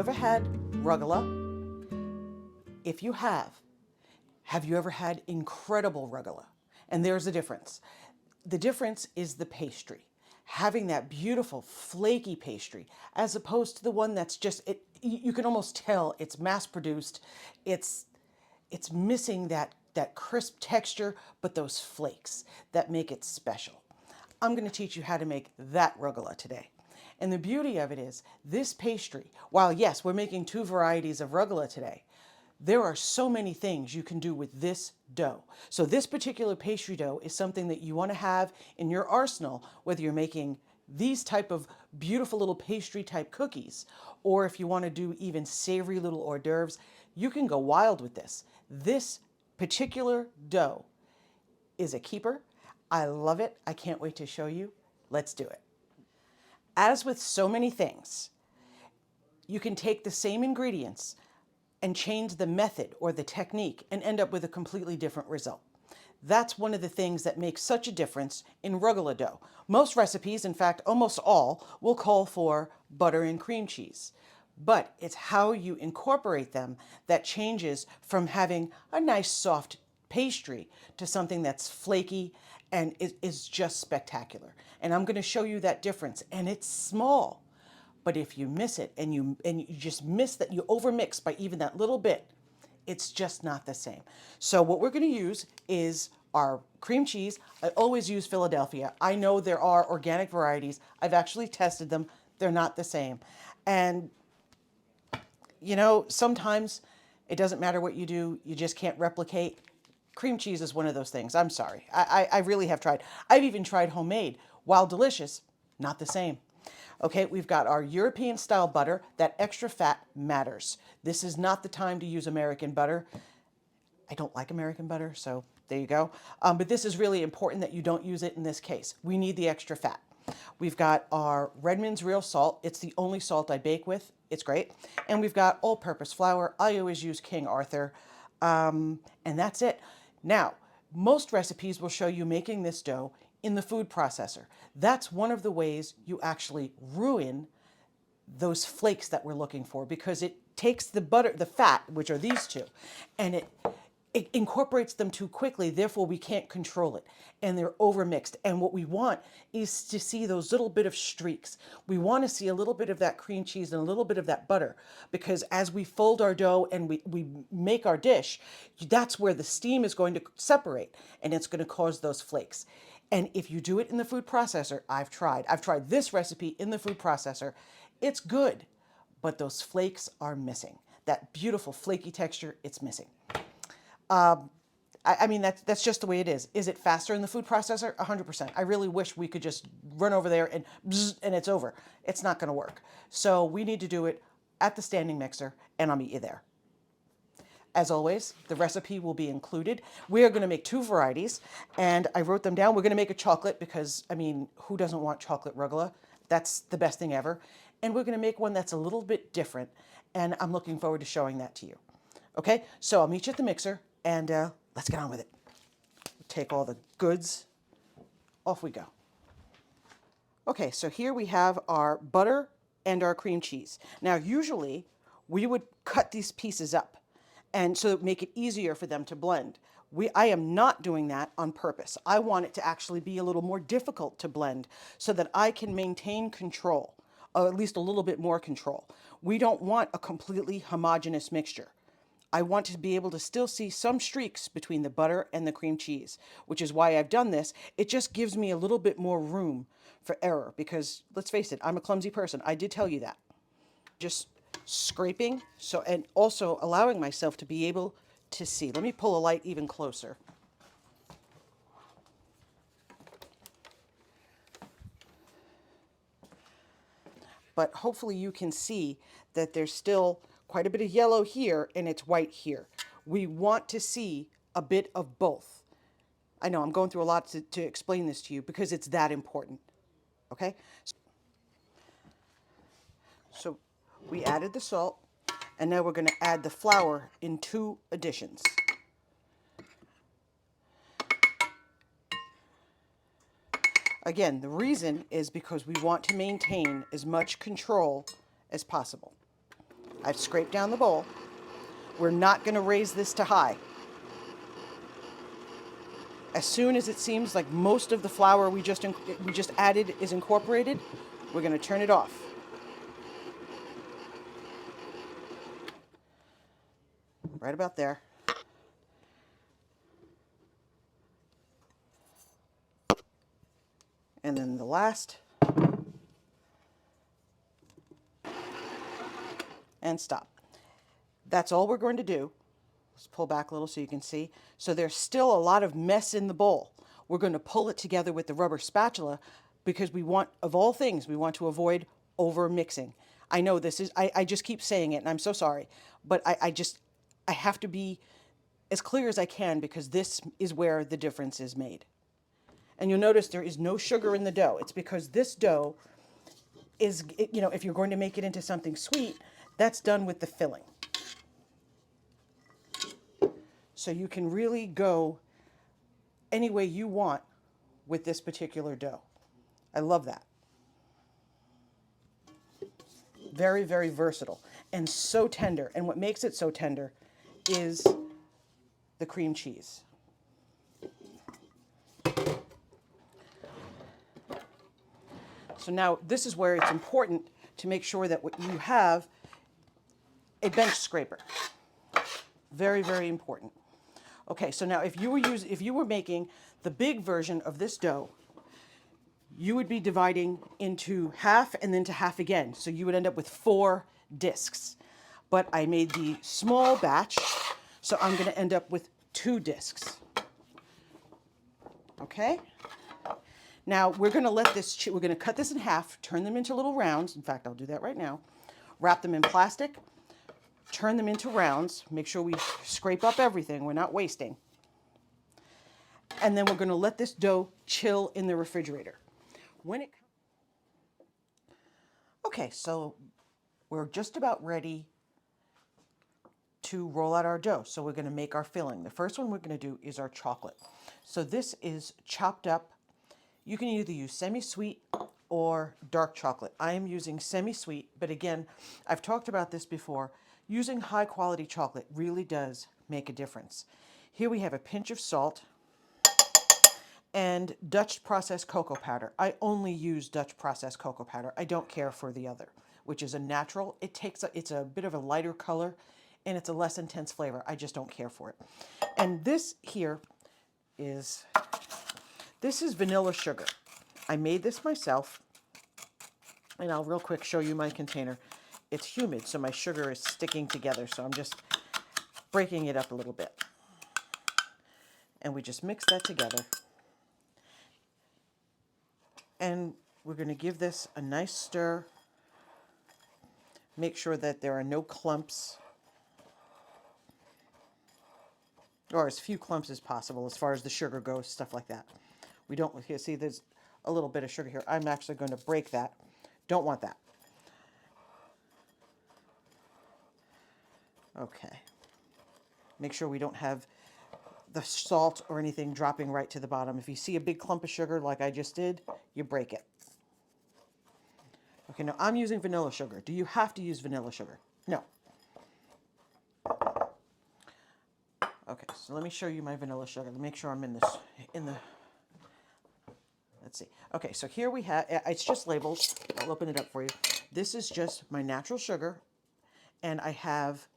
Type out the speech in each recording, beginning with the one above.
ever had rugelach? If you have you ever had incredible rugelach? And there's a difference. The difference is the pastry. Having that beautiful flaky pastry as opposed to the one that's just, you can almost tell it's mass produced. It's missing that crisp texture, but those flakes that make it special. I'm going to teach you how to make that rugelach today. And the beauty of it is this pastry, while yes, we're making 2 varieties of rugelach today, there are so many things you can do with this dough. So this particular pastry dough is something that you want to have in your arsenal, whether you're making these type of beautiful little pastry type cookies, or if you want to do even savory little hors d'oeuvres, you can go wild with this. This particular dough is a keeper. I love it. I can't wait to show you. Let's do it. As with so many things, you can take the same ingredients and change the method or the technique and end up with a completely different result. That's one of the things that makes such a difference in rugelach dough. Most recipes, in fact, almost all, will call for butter and cream cheese. But it's how you incorporate them that changes from having a nice soft pastry to something that's flaky and is just spectacular. And I'm going to show you that difference. And it's small. But if you miss it and you just miss that, you overmix by even that little bit, it's just not the same. So what we're going to use is our cream cheese. I always use Philadelphia. I know there are organic varieties. I've actually tested them. They're not the same. And, you know, sometimes it doesn't matter what you do. You just can't replicate. Cream cheese is one of those things. I'm sorry. I really have tried. I've even tried homemade. While delicious, not the same. Okay, we've got our European style butter. That extra fat matters. This is not the time to use American butter. I don't like American butter, so there you go. But this is really important that you don't use it in this case. We need the extra fat. We've got our Redmond's real salt. It's the only salt I bake with. It's great. And we've got all-purpose flour. I always use King Arthur. And that's it. Now, most recipes will show you making this dough in the food processor. That's one of the ways you actually ruin those flakes that we're looking for, because it takes the butter, the fat, which are these two, and it incorporates them too quickly. Therefore, we can't control it, and they're overmixed. And what we want is to see those little bit of streaks. We want to see a little bit of that cream cheese and a little bit of that butter, because as we fold our dough and we make our dish, that's where the steam is going to separate, and it's going to cause those flakes. And if you do it in the food processor, I've tried this recipe in the food processor. It's good, but those flakes are missing. That beautiful flaky texture, it's missing. I mean, that's just the way it is. Is it faster in the food processor? 100%. I really wish we could just run over there and bzz, and it's over. It's not going to work. So we need to do it at the standing mixer, and I'll meet you there. As always, the recipe will be included. We are going to make 2 varieties, and I wrote them down. We're going to make a chocolate because, I mean, who doesn't want chocolate rugelach? That's the best thing ever. And we're going to make one that's a little bit different, and I'm looking forward to showing that to you. Okay, so I'll meet you at the mixer, and let's get on with it. Take all the goods. Off we go. Okay, so here we have our butter and our cream cheese. Now, usually, we would cut these pieces up, and so make it easier for them to blend. I am not doing that on purpose. I want it to actually be a little more difficult to blend so that I can maintain control, or at least a little bit more control. We don't want a completely homogeneous mixture. I want to be able to still see some streaks between the butter and the cream cheese, which is why I've done this. It just gives me a little bit more room for error because, let's face it, I'm a clumsy person. I did tell you that. Just scraping, and also allowing myself to be able to see. Let me pull a light even closer. But hopefully you can see that there's still quite a bit of yellow here and it's white here. We want to see a bit of both. I know I'm going through a lot to explain this to you because it's that important. Okay? So we added the salt, and now we're going to add the flour in 2 additions. Again, the reason is because we want to maintain as much control as possible. I've scraped down the bowl. We're not going to raise this to high. As soon as it seems like most of the flour we just added is incorporated, we're going to turn it off. Right about there. And then the last. And stop. That's all we're going to do. Let's pull back a little so you can see. So there's still a lot of mess in the bowl. We're going to pull it together with the rubber spatula because we want, of all things, we want to avoid over mixing. I know this is, I just keep saying it and I'm so sorry, but I have to be as clear as I can because this is where the difference is made. And you'll notice there is no sugar in the dough. It's because this dough is, you know, if you're going to make it into something sweet, that's done with the filling. So you can really go any way you want with this particular dough. I love that. Very, very versatile and so tender. And what makes it so tender is the cream cheese. So now this is where it's important to make sure that what you have a bench scraper. Very, very important. Okay, so now if you were making the big version of this dough, you would be dividing into half and then to half again. So you would end up with 4 discs. But I made the small batch, so I'm going to end up with 2 discs. Okay? Now we're going to we're going to cut this in half, turn them into little rounds. In fact, I'll do that right now. Wrap them in plastic, turn them into rounds. Make sure we scrape up everything. We're not wasting. And then we're going to let this dough chill in the refrigerator. Okay, so we're just about ready to roll out our dough. So we're going to make our filling. The first one we're going to do is our chocolate. So this is chopped up. You can either use semi-sweet or dark chocolate. I am using semi-sweet, but again, I've talked about this before. Using high quality chocolate really does make a difference. Here we have a pinch of salt and Dutch processed cocoa powder. I only use Dutch processed cocoa powder. I don't care for the other, which is a natural. It's a bit of a lighter color and it's a less intense flavor. I just don't care for it. And this here is vanilla sugar. I made this myself, and I'll real quick show you my container. It's humid, so my sugar is sticking together, so I'm just breaking it up a little bit. And we just mix that together. And we're going to give this a nice stir. Make sure that there are no clumps, or as few clumps as possible as far as the sugar goes, stuff like that. We don't, here, see there's a little bit of sugar here. I'm actually going to break that. Don't want that. Okay. Make sure we don't have the salt or anything dropping right to the bottom. If you see a big clump of sugar like I just did, you break it. Okay, now I'm using vanilla sugar. Do you have to use vanilla sugar? No. Okay, so let me show you my vanilla sugar. Let me make sure I'm in the, let's see. Okay, so here we have, it's just labeled. I'll open it up for you. This is just my natural sugar, and I have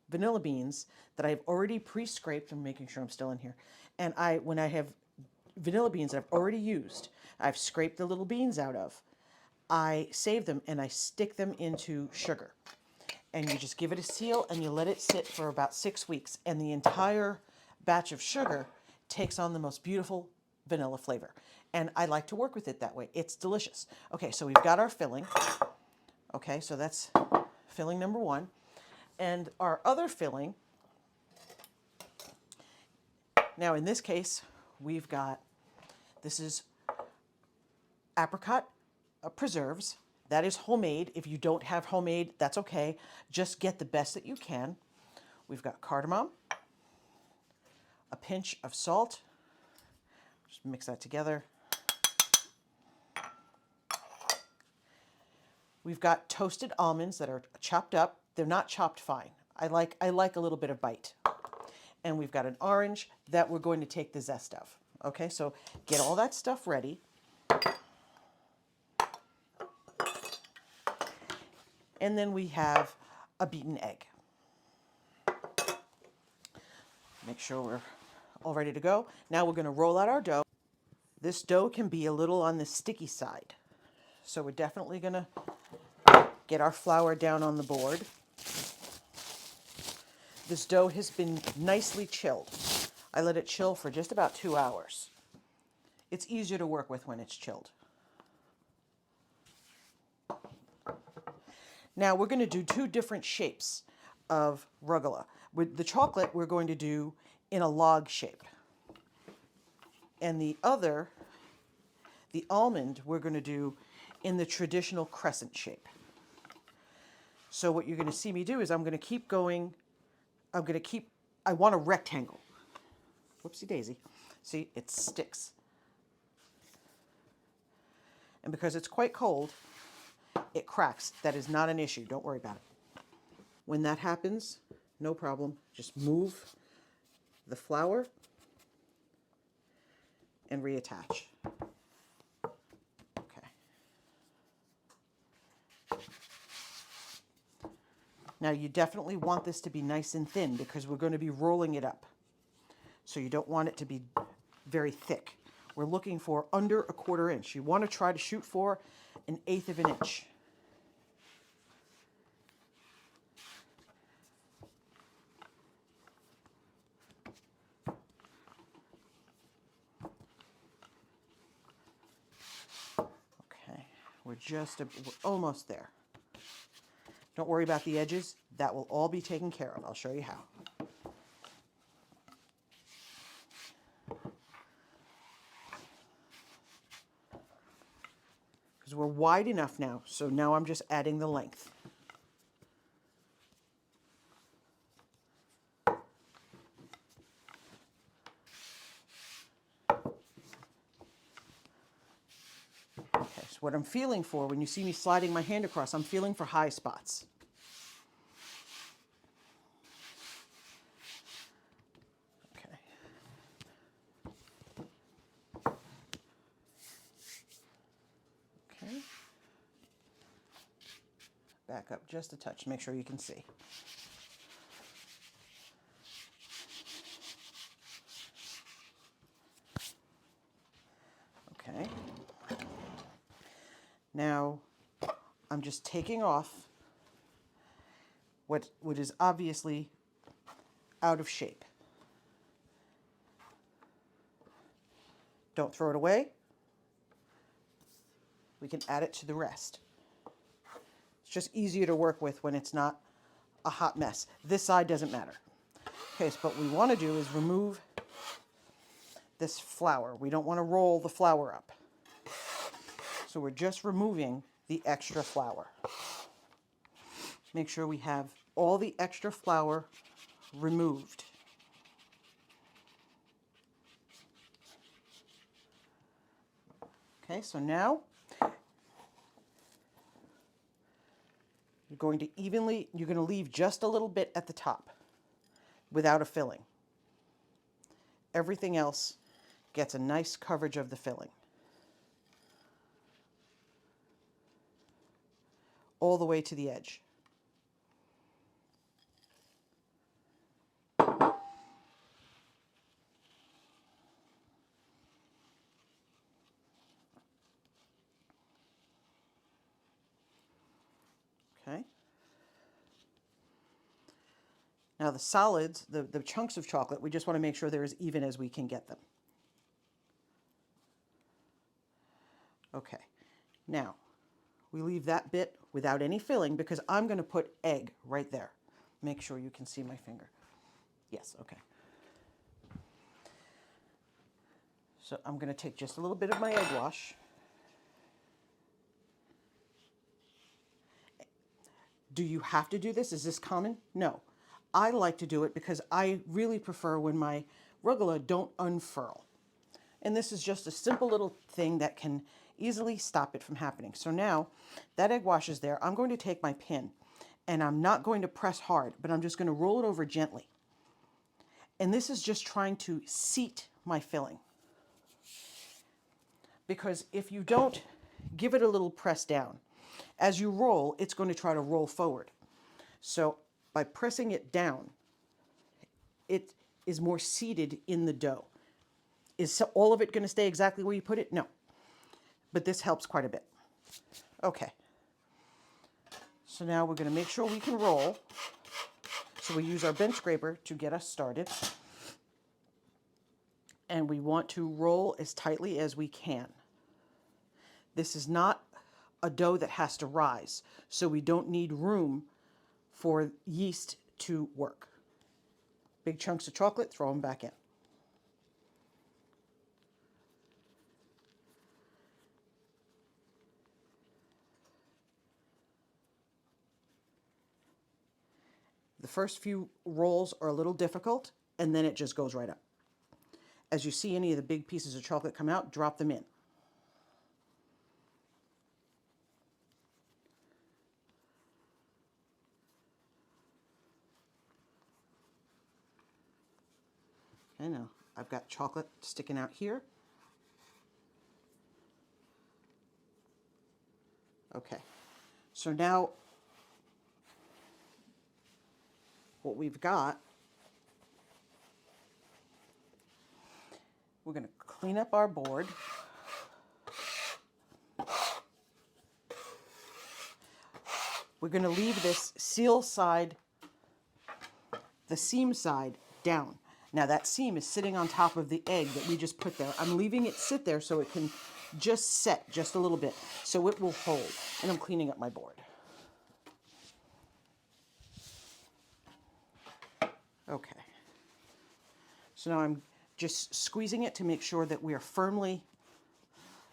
vanilla beans that I've already pre-scraped. I'm making sure I'm still in here. And when I have vanilla beans that I've already used, I've scraped the little beans out of, I save them and I stick them into sugar. And you just give it a seal and you let it sit for about 6 weeks. And the entire batch of sugar takes on the most beautiful vanilla flavor. And I like to work with it that way. It's delicious. Okay, so we've got our filling. Okay, so that's filling number 1. And our other filling, now in this case, we've got, this is apricot preserves. That is homemade. If you don't have homemade, that's okay. Just get the best that you can. We've got cardamom, a pinch of salt. Just mix that together. We've got toasted almonds that are chopped up. they're not chopped fine. I like a little bit of bite. And we've got an orange that we're going to take the zest of. Okay, so get all that stuff ready. And then we have a beaten egg. Make sure we're all ready to go. Now we're going to roll out our dough. This dough can be a little on the sticky side. So we're definitely going to get our flour down on the board. This dough has been nicely chilled. I let it chill for just about 2 hours. It's easier to work with when it's chilled. Now we're going to do 2 different shapes of rugelach. With the chocolate, we're going to do in a log shape. And the almond, we're going to do in the traditional crescent shape. So what you're going to see me do is I'm going to keep going. I want a rectangle. Whoopsie daisy. See, it sticks. And because it's quite cold, it cracks. That is not an issue. Don't worry about it. When that happens, no problem. Just move the flour and reattach. Okay. Now you definitely want this to be nice and thin because we're going to be rolling it up. So you don't want it to be very thick. We're looking for under 1/4 inch. You want to try to shoot for 1/8 of an inch. Okay, we're almost there. Don't worry about the edges. That will all be taken care of. I'll show you how. Because we're wide enough now, so now I'm just adding the length. Okay, so what I'm feeling for, when you see me sliding my hand across, I'm feeling for high spots. Okay. Okay. Back up just a touch, make sure you can see. Okay. Now, I'm just taking off what is obviously out of shape. Don't throw it away. We can add it to the rest. It's just easier to work with when it's not a hot mess. This side doesn't matter. Okay, so what we want to do is remove this flour. We don't want to roll the flour up. So we're just removing the extra flour. Make sure we have all the extra flour removed. Okay, so now you're going to leave just a little bit at the top without a filling. Everything else gets a nice coverage of the filling. All the way to the edge. Okay. Now the solids, the chunks of chocolate, we just want to make sure they're as even as we can get them. Okay. Now, we leave that bit without any filling because I'm going to put egg right there. Make sure you can see my finger. Yes, okay. So I'm going to take just a little bit of my egg wash. Do you have to do this? Is this common? No. I like to do it because I really prefer when my rugelach don't unfurl. And this is just a simple little thing that can easily stop it from happening. So now that egg wash is there, I'm going to take my pin And I'm not going to press hard, but I'm just going to roll it over gently. And this is just trying to seat my filling. Because if you don't give it a little press down, as you roll, it's going to try to roll forward. So by pressing it down, it is more seated in the dough. Is all of it going to stay exactly where you put it? No. But this helps quite a bit. Okay. So now we're going to make sure we can roll. So we use our bench scraper to get us started. And we want to roll as tightly as we can. This is not a dough that has to rise, so we don't need room for yeast to work. Big chunks of chocolate, throw them back in. The first few rolls are a little difficult, and then it just goes right up. As you see any of the big pieces of chocolate come out, drop them in. Okay, now I've got chocolate sticking out here. Okay, so now what we've got, we're going to clean up our board. We're going to leave this seal side, the seam side, down. Now that seam is sitting on top of the egg that we just put there. I'm leaving it sit there so it can just set just a little bit, so it will hold. And I'm cleaning up my board. Okay. So now I'm just squeezing it to make sure that we are firmly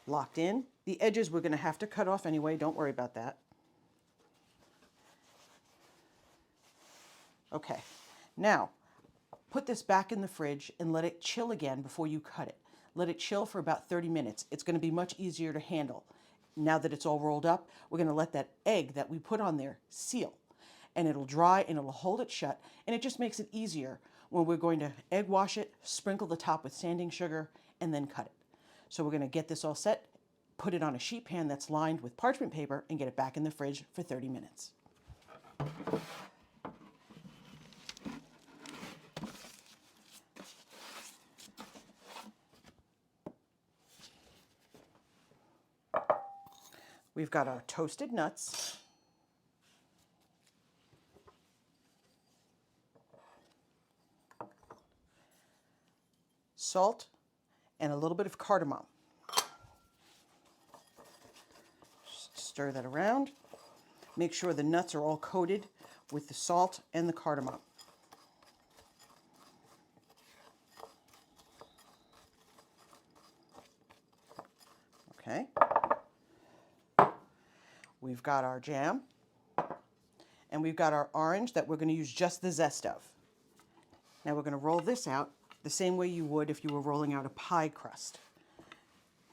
locked in. The edges we're going to have to cut off anyway. Don't worry about that. Okay. Now, put this back in the fridge and let it chill again before you cut it. Let it chill for about 30 minutes. It's going to be much easier to handle. Now that it's all rolled up, we're going to let that egg that we put on there seal. And it'll dry and it'll hold it shut. And it just makes it easier when we're going to egg wash it, sprinkle the top with sanding sugar, and then cut it. So we're going to get this all set, put it on a sheet pan that's lined with parchment paper, and get it back in the fridge for 30 minutes. We've got our toasted nuts, salt, and a little bit of cardamom. Just stir that around. Make sure the nuts are all coated with the salt and the cardamom. Okay. We've got our jam, and we've got our orange that we're going to use just the zest of. Now we're going to roll this out the same way you would if you were rolling out a pie crust.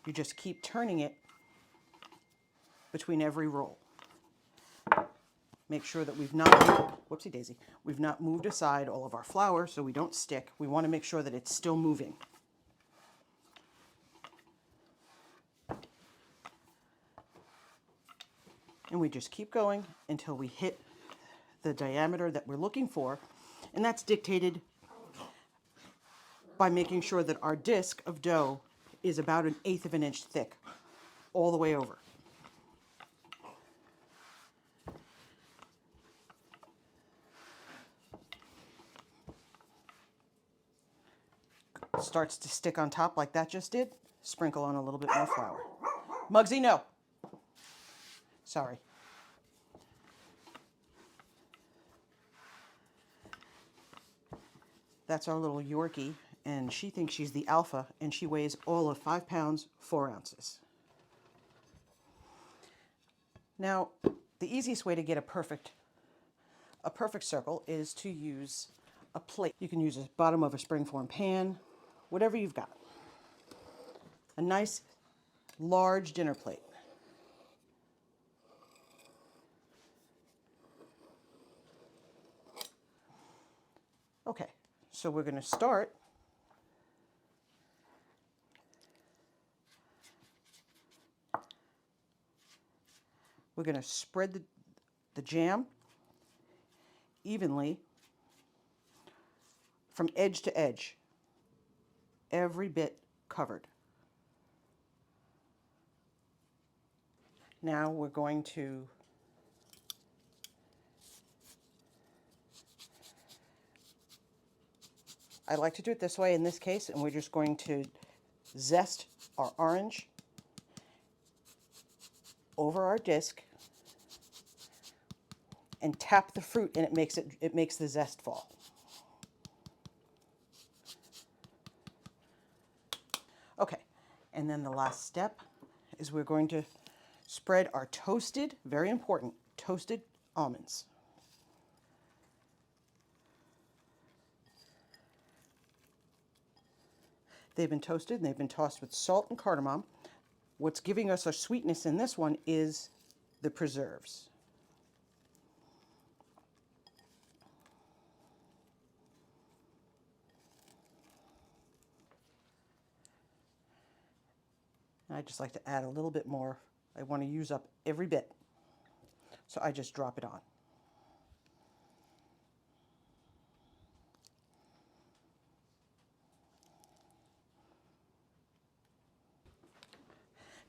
You just keep turning it between every roll. Make sure that we've not, whoopsie daisy, we've not moved aside all of our flour so we don't stick. We want to make sure that it's still moving. And we just keep going until we hit the diameter that we're looking for. And that's dictated by making sure that our disc of dough is about 1/8 of an inch thick all the way over. Starts to stick on top like that just did, sprinkle on a little bit more flour. Muggsy, no. Sorry. That's our little Yorkie, and she thinks she's the alpha, and she weighs all of 5 pounds, 4 ounces. Now, the easiest way to get a perfect circle is to use a plate. You can use the bottom of a springform pan, whatever you've got. A nice, large dinner plate. So we're going to start we're going to spread the jam evenly from edge to edge, every bit covered. Now we're going to I like to do it this way in this case, and we're just going to zest our orange over our disc and tap the fruit, and it makes the zest fall. Okay, and then the last step is we're going to spread our toasted, very important, toasted almonds. They've been toasted and they've been tossed with salt and cardamom. What's giving us our sweetness in this one is the preserves. I just like to add a little bit more. I want to use up every bit, so I just drop it on.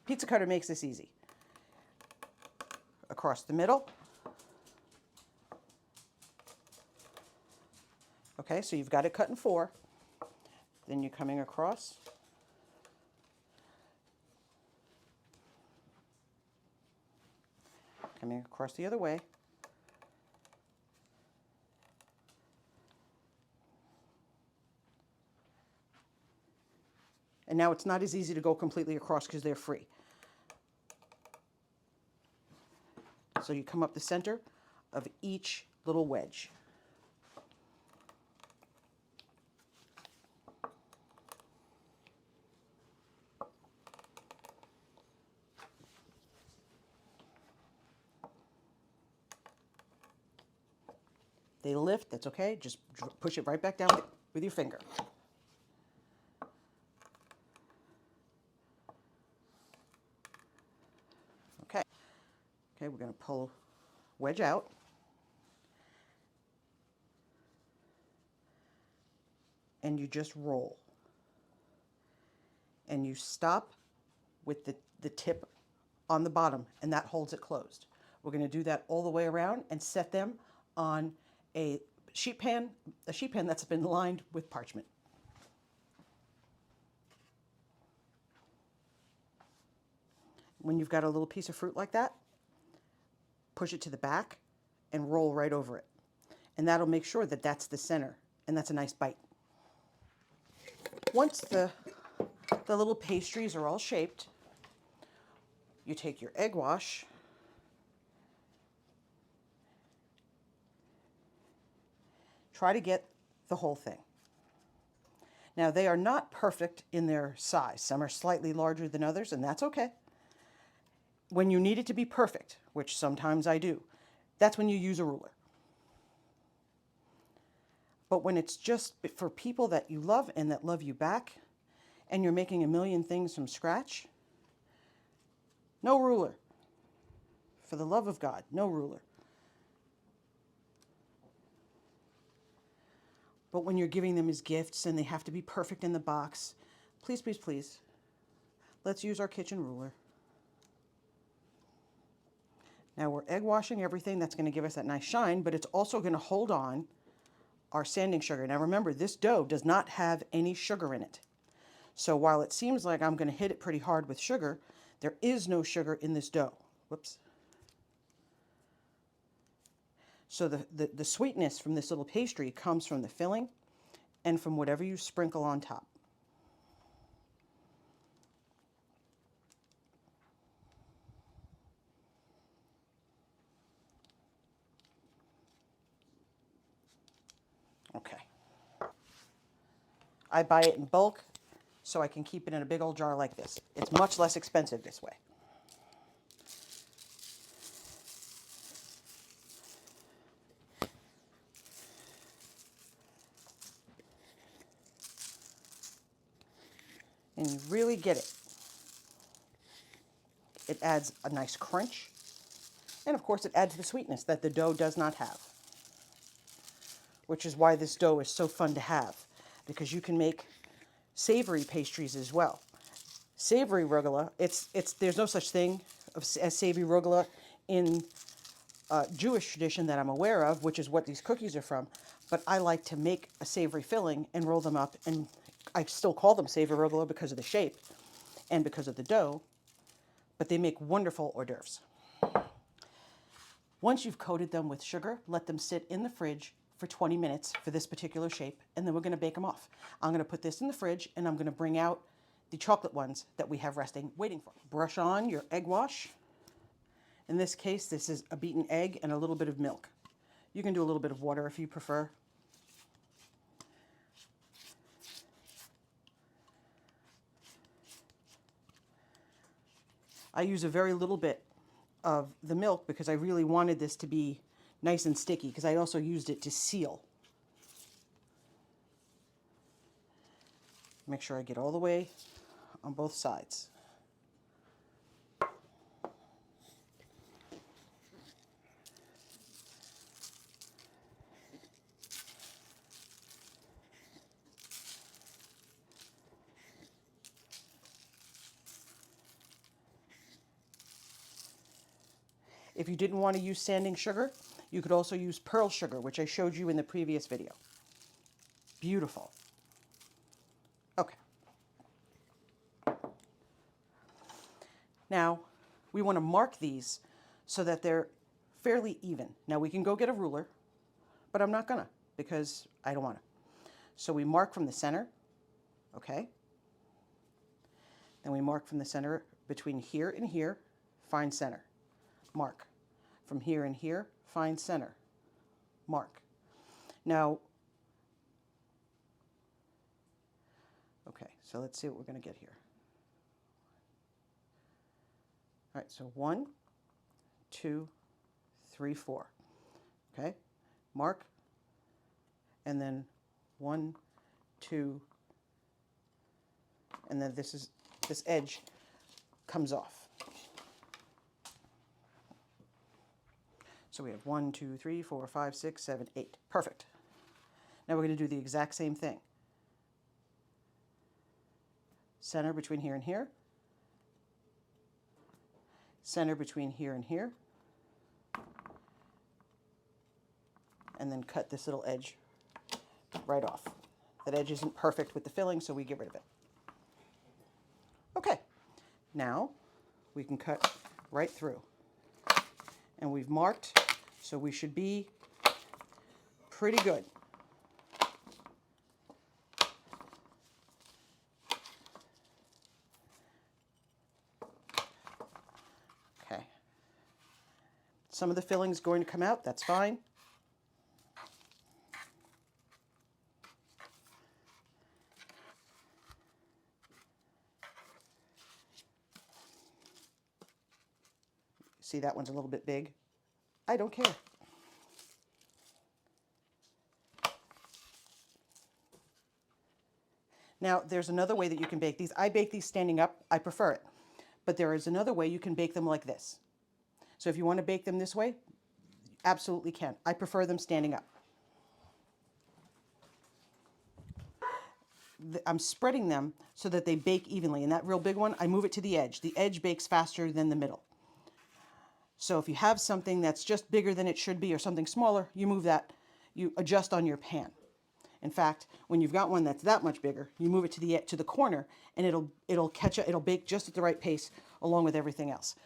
Pizza cutter makes this easy. Across the middle. Okay, so you've got it cut in 4. Then you're coming across. Coming across the other way. And now it's not as easy to go completely across because they're free. So you come up the center of each little wedge. They lift, that's okay. Just push it right back down with your finger. Okay. Okay, we're going to pull wedge out. And you just roll. And you stop with the tip on the bottom, and that holds it closed. We're going to do that all the way around and set them on a sheet pan that's been lined with parchment. When you've got a little piece of fruit like that, push it to the back and roll right over it. And that'll make sure that that's the center, and that's a nice bite. Once the little pastries are all shaped, you take your egg wash try to get the whole thing. Now, they are not perfect in their size. Some are slightly larger than others, and that's okay. When you need it to be perfect, which sometimes I do, that's when you use a ruler. But when it's just for people that you love and that love you back, and you're making a million things from scratch, no ruler. For the love of God, no ruler. But when you're giving them as gifts and they have to be perfect in the box, please, please, please, let's use our kitchen ruler. Now we're egg washing everything. That's going to give us that nice shine, but it's also going to hold on our sanding sugar. Now remember, this dough does not have any sugar in it. So while it seems like I'm going to hit it pretty hard with sugar, there is no sugar in this dough. Whoops. So the sweetness from this little pastry comes from the filling and from whatever you sprinkle on top. Okay. I buy it in bulk so I can keep it in a big old jar like this. It's much less expensive this way. And you really get it. It adds a nice crunch. And of course it adds the sweetness that the dough does not have. Which is why this dough is so fun to have. Because you can make savory pastries as well. Savory rugelach, there's no such thing as savory rugelach in Jewish tradition that I'm aware of, which is what these cookies are from. But I like to make a savory filling and roll them up, and I still call them savory rugelach because of the shape and because of the dough, but they make wonderful hors d'oeuvres. Once you've coated them with sugar, let them sit in the fridge for 20 minutes for this particular shape, and then we're going to bake them off. I'm going to put this in the fridge, and I'm going to bring out the chocolate ones that we have resting, waiting for. Brush on your egg wash. In this case, this is a beaten egg and a little bit of milk. You can do a little bit of water if you prefer. I use a very little bit of the milk because I really wanted this to be nice and sticky, because I also used it to seal. Make sure I get all the way on both sides. If you didn't want to use sanding sugar, you could also use pearl sugar, which I showed you in the previous video. Beautiful. Okay. Now, we want to mark these so that they're fairly even. Now, we can go get a ruler, but I'm not gonna because I don't want to. So we mark from the center, okay? Then we mark from the center between here and here, find center. Mark. From here and here, find center. Mark. Now, okay, so let's see what we're going to get here. All right, so 1, 2, 3, 4. Okay, mark, and then 1, 2, and then this edge comes off. So we have 1, 2, 3, 4, 5, 6, 7, 8. Perfect. Now we're going to do the exact same thing. Center between here and here. Center between here and here. And then cut this little edge right off. That edge isn't perfect with the filling, so we get rid of it. Okay. Now we can cut right through. And we've marked, so we should be pretty good. Okay. Some of the filling is going to come out, that's fine. See, that one's a little bit big. I don't care. Now, there's another way that you can bake these. I bake these standing up. I prefer it. But there is another way you can bake them like this. So if you want to bake them this way, you absolutely can. I prefer them standing up. I'm spreading them so that they bake evenly. And that real big one, I move it to the edge. The edge bakes faster than the middle. So if you have something that's just bigger than it should be or something smaller, you move that, you adjust on your pan. In fact, when you've got one that's that much bigger, you move it to the corner, and it'll bake just at the right pace along with everything else.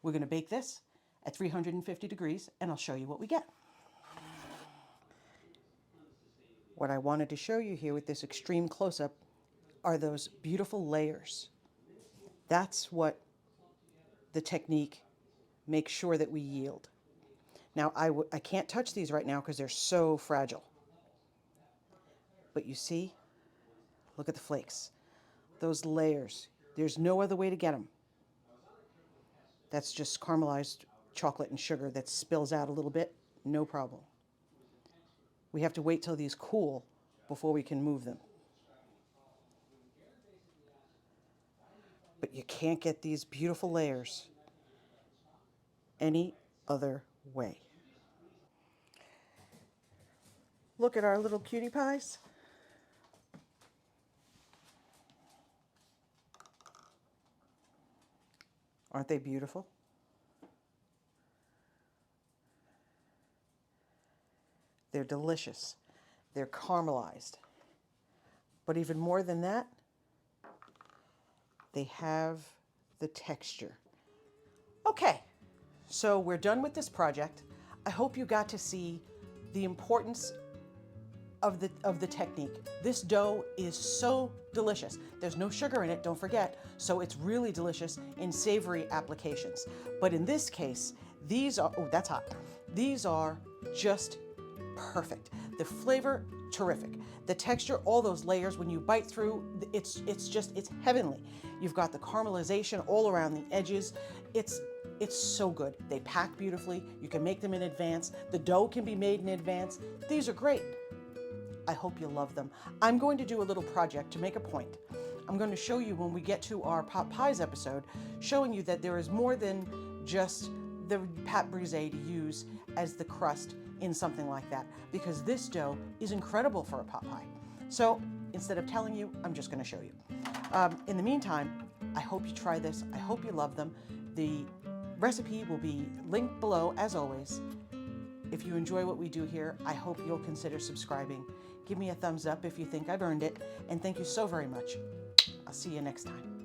We're going to bake this at 350 degrees, and I'll show you what we get. What I wanted to show you here with this extreme close-up are those beautiful layers. That's what the technique makes sure that we yield. Now, I can't touch these right now because they're so fragile. But you see, look at the flakes. Those layers, there's no other way to get them. That's just caramelized chocolate and sugar that spills out a little bit, no problem. We have to wait till these cool before we can move them. but you can't get these beautiful layers any other way. Look at our little cutie pies. Aren't they beautiful? They're delicious. They're caramelized. But even more than that, they have the texture. Okay, so we're done with this project. I hope you got to see the importance of the technique. This dough is so delicious. There's no sugar in it, don't forget, so it's really delicious in savory applications. But in this case, these are, oh, that's hot. These are just perfect. The flavor, terrific. The texture, all those layers, when you bite through, it's heavenly. You've got the caramelization all around the edges. It's so good. They pack beautifully. You can make them in advance. The dough can be made in advance. These are great. I hope you love them. I'm going to do a little project to make a point. I'm going to show you when we get to our pot pies episode, showing you that there is more than just the pâte brisée to use as the crust in something like that, because this dough is incredible for a pot pie. So instead of telling you, I'm just going to show you. In the meantime, I hope you try this. I hope you love them. The recipe will be linked below as always. If you enjoy what we do here, I hope you'll consider subscribing. Give me a thumbs up if you think I've earned it, and thank you so very much. I'll see you next time.